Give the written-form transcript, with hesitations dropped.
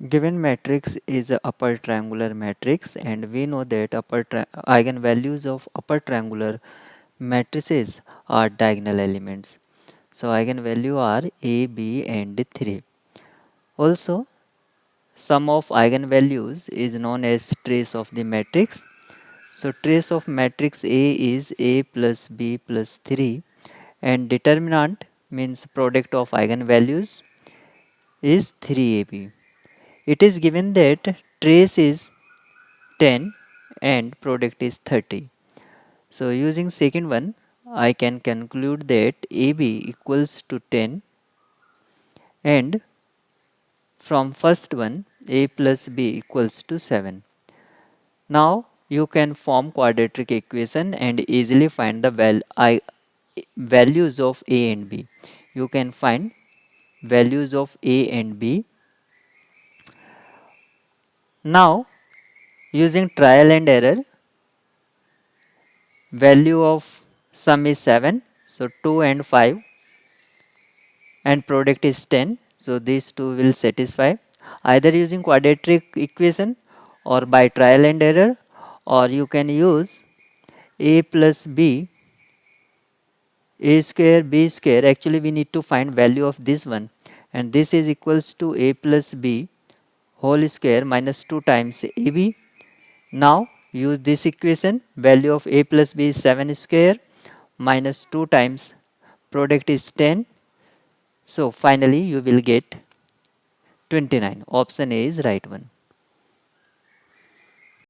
Given matrix is a upper triangular matrix, and we know that eigenvalues of upper triangular matrices are diagonal elements. So eigenvalue are A, B and 3. Also, sum of eigenvalues is known as trace of the matrix. So trace of matrix A is A plus B plus 3, and determinant means product of eigenvalues is 3AB. It is given that trace is 10 and product is 30. So using second one, I can conclude that AB equals to 10, and from first one A plus B equals to 7. Now you can form quadratic equation and easily find the values of A and B. You can find values of A and B. Now using trial and error, value of sum is 7. So 2 and 5 and product is 10. So these two will satisfy either using quadratic equation or by trial and error, or you can use A plus B, A square B square. Actually we need to find value of this one, and this is equals to A plus B whole square minus 2 times AB. Now use this equation, value of A plus B is 7 square minus 2 times product is 10. So finally you will get 29. Option A is right one.